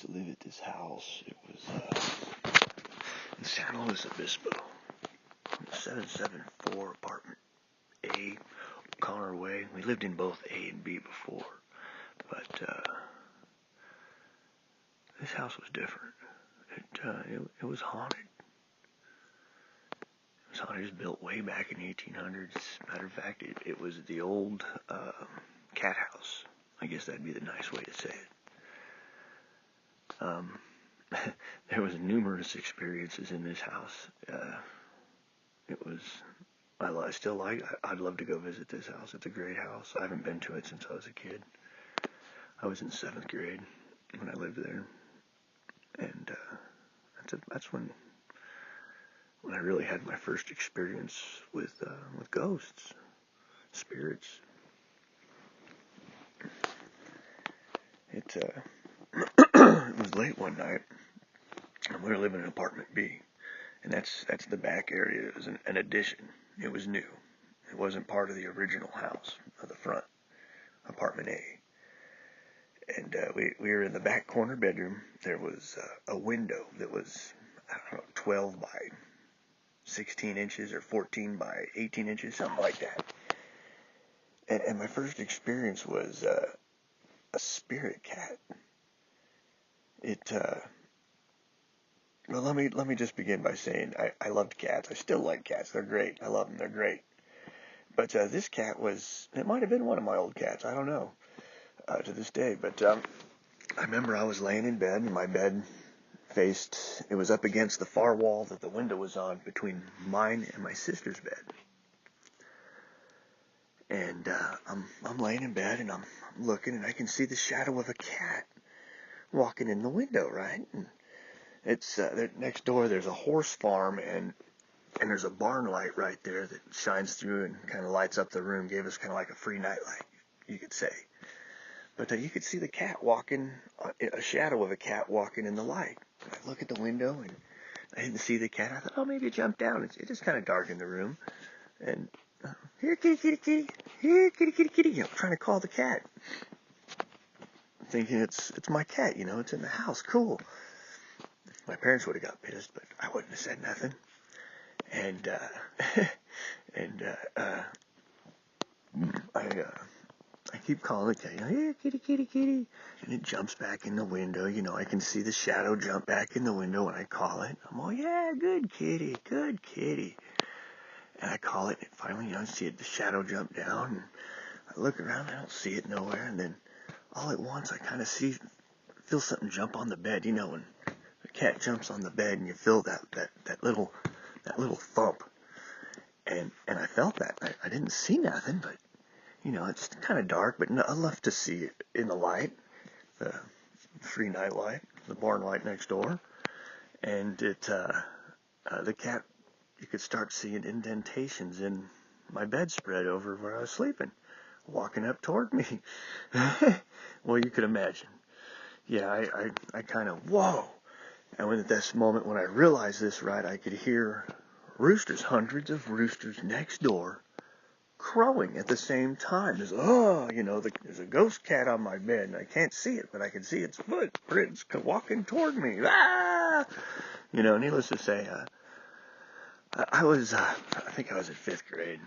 used to live at this house. It was in San Luis Obispo, 774 apartment A, Connor Way. We lived in both A and B before, but this house was different. It was haunted. It was haunted. It was built way back in the 1800s. Matter of fact, it was the old cat house. I guess that'd be the nice way to say it. There was numerous experiences in this house. It was, I still like, I'd love to go visit this house. It's a great house. I haven't been to it since I was a kid. I was in 7th grade when I lived there. And that's when I really had my first experience with ghosts, spirits. It was late one night, and we were living in apartment B, and that's the back area. It was an addition. It was new. It wasn't part of the original house of the front, apartment A. And we were in the back corner bedroom. There was a window that was, I don't know, 12 by 16 inches or 14 by 18 inches, something like that. And my first experience was a spirit cat. Well, let me just begin by saying I loved cats. I still like cats. They're great. I love them. They're great. But this cat it might have been one of my old cats. I don't know to this day. But I remember I was laying in bed, and my bed it was up against the far wall that the window was on between mine and my sister's bed. And I'm laying in bed, and I'm looking, and I can see the shadow of a cat walking in the window, right? And it's next door. There's a horse farm, and there's a barn light right there that shines through and kind of lights up the room. Gave us kind of like a free night light, you could say. But you could see the cat walking, a shadow of a cat walking in the light. I look at the window, and I didn't see the cat. I thought, oh, maybe it jumped down. It just kind of darkened the room. And here, kitty, kitty, kitty. Here, kitty, kitty, kitty. You know, trying to call the cat. Thinking it's my cat, it's in the house. Cool. My parents would have got pissed, but I wouldn't have said nothing. And I keep calling the cat, here, kitty, kitty, kitty. And it jumps back in the window. I can see the shadow jump back in the window when I call it. I'm all, yeah, good kitty, good kitty. And I call it, and finally, I see the shadow jump down. And I look around, I don't see it nowhere. And then all at once, I kind of feel something jump on the bed. When the cat jumps on the bed, and you feel that little thump. And I felt that. I didn't see nothing, but it's kind of dark, but enough to see it in the light, the free night light, the barn light next door. And the cat, you could start seeing indentations in my bedspread over where I was sleeping, walking up toward me. Well, you could imagine. Yeah, I kind of, whoa. And when at this moment, when I realized this, right, I could hear roosters, hundreds of roosters next door, crowing at the same time. There's a ghost cat on my bed, and I can't see it, but I can see its footprints walking toward me. Ah! Needless to say, I think I was in 5th grade.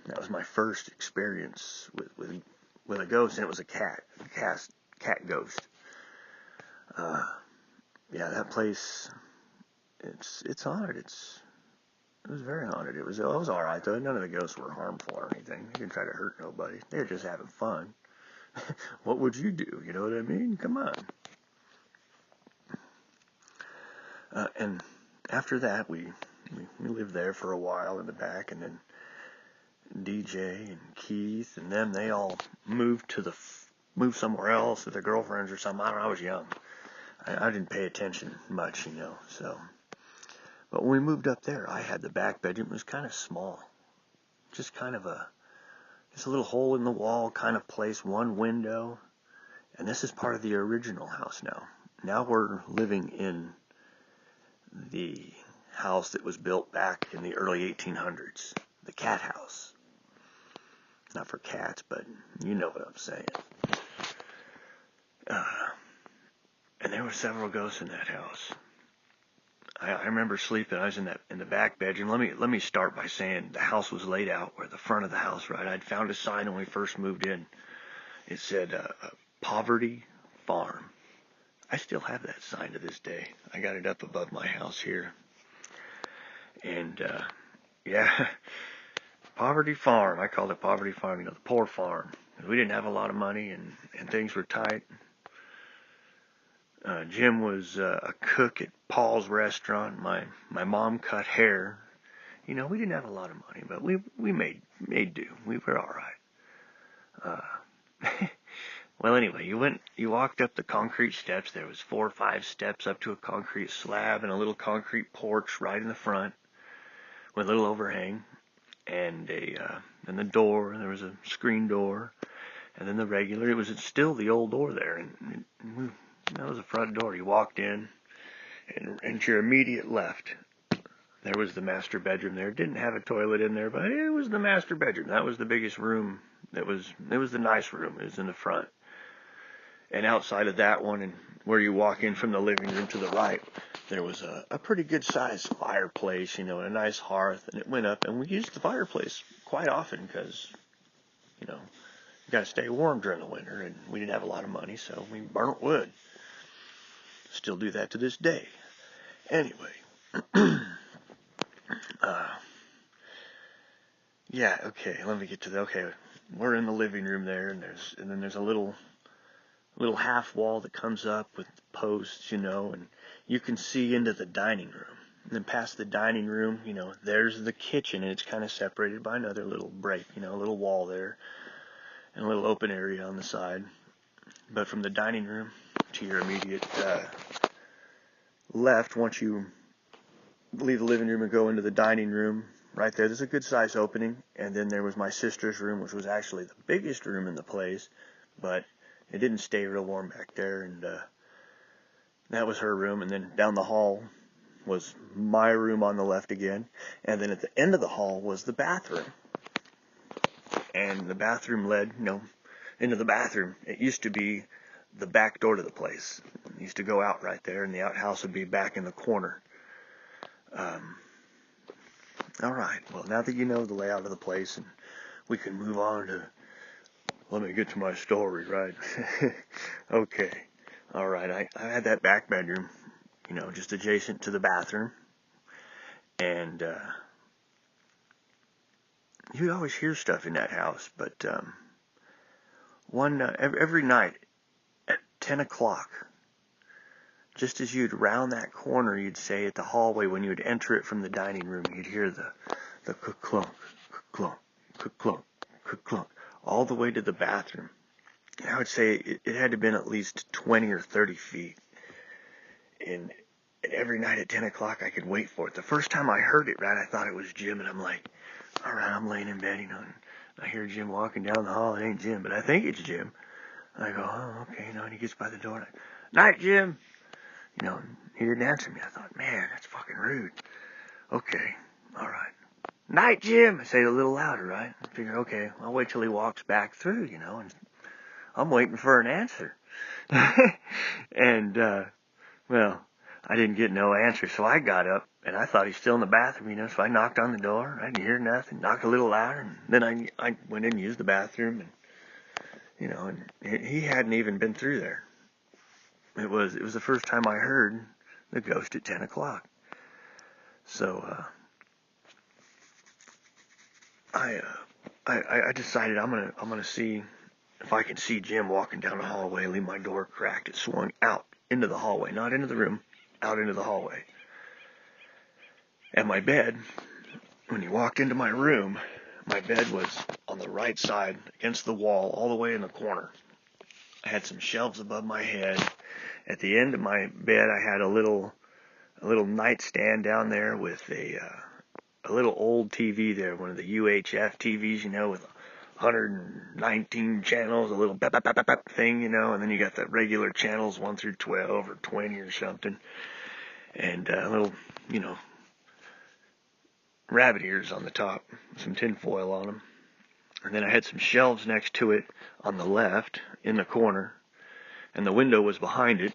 That was my first experience with a ghost, and it was a cat ghost. Yeah, that place, it's haunted. It was very haunted. It was all right though. None of the ghosts were harmful or anything. They didn't try to hurt nobody. They were just having fun. What would you do? You know what I mean? Come on. And after that, we lived there for a while in the back, and then DJ and Keith and them, they all moved somewhere else with their girlfriends or something. I don't know. I was young. I didn't pay attention much, so. But when we moved up there, I had the back bedroom. It was kind of small. Just kind of just a little hole in the wall kind of place, one window. And this is part of the original house now. Now we're living in the house that was built back in the early 1800s. The cat house. Not for cats, but you know what I'm saying. And there were several ghosts in that house. I remember sleeping. I was in the back bedroom. Let me start by saying the house was laid out where the front of the house, right? I'd found a sign when we first moved in. It said Poverty Farm. I still have that sign to this day. I got it up above my house here. And yeah, Poverty Farm. I called it Poverty Farm. You know, the poor farm. We didn't have a lot of money, and things were tight. Jim was a cook at Paul's restaurant. My mom cut hair. You know, we didn't have a lot of money, but we made do. We were all right. Well, anyway, you walked up the concrete steps. There was 4 or 5 steps up to a concrete slab and a little concrete porch right in the front with a little overhang, and then the door. There was a screen door, and then the regular. It was still the old door there, and that was the front door. You walked in, and to your immediate left, there was the master bedroom there. It didn't have a toilet in there, but it was the master bedroom. That was the biggest room. It was the nice room. It was in the front. And outside of that one, and where you walk in from the living room to the right, there was a pretty good sized fireplace, you know, and a nice hearth. And it went up, and we used the fireplace quite often because, you know, you got to stay warm during the winter, and we didn't have a lot of money, so we burnt wood. Still do that to this day. Anyway, yeah, okay, let me get to okay, we're in the living room there, and then there's a little half wall that comes up with posts, you know, and you can see into the dining room. And then past the dining room, you know, there's the kitchen, and it's kind of separated by another little break, you know, a little wall there, and a little open area on the side. But from the dining room to your immediate left, once you leave the living room and go into the dining room, right there's a good size opening. And then there was my sister's room, which was actually the biggest room in the place, but it didn't stay real warm back there, and that was her room. And then down the hall was my room on the left again, and then at the end of the hall was the bathroom. And the bathroom led, you know, into the bathroom. It used to be the back door to the place. It used to go out right there, and the outhouse would be back in the corner. All right, well, now that you know the layout of the place, and we can move on to, let me get to my story, right? Okay, all right, I had that back bedroom, you know, just adjacent to the bathroom, and you'd always hear stuff in that house, but every night at 10 o'clock, just as you'd round that corner, you'd say at the hallway, when you'd enter it from the dining room, you'd hear the clunk, clunk, clunk, clunk, all the way to the bathroom. And I would say it had to have been at least 20 or 30 feet. And every night at 10 o'clock, I could wait for it. The first time I heard it, right, I thought it was Jim, and I'm like, all right, I'm laying in bed, you know, and I hear Jim walking down the hall. It ain't Jim, but I think it's Jim. And I go, oh, okay, you know, and he gets by the door, and night, Jim. You know, he didn't answer me. I thought, man, that's fucking rude. Okay, all right. Night, Jim. I say it a little louder, right? I figure, okay, I'll wait till he walks back through, you know, and I'm waiting for an answer. And, well, I didn't get no answer, so I got up, and I thought he's still in the bathroom, you know, so I knocked on the door. I didn't hear nothing. Knocked a little louder, and then I went in and used the bathroom, and, you know, and he hadn't even been through there. It was the first time I heard the ghost at 10 o'clock. So I decided I'm gonna see if I can see Jim walking down the hallway. Leave my door cracked. It swung out into the hallway, not into the room, out into the hallway. And my bed, when he walked into my room, my bed was on the right side against the wall, all the way in the corner. I had some shelves above my head. At the end of my bed, I had a little nightstand down there with a little old TV there, one of the UHF TVs, you know, with 119 channels, a little bap, bap, bap, bap thing, you know, and then you got the regular channels 1 through 12 or 20 or something, and a little, you know, rabbit ears on the top, some tin foil on them. And then I had some shelves next to it on the left in the corner, and the window was behind it.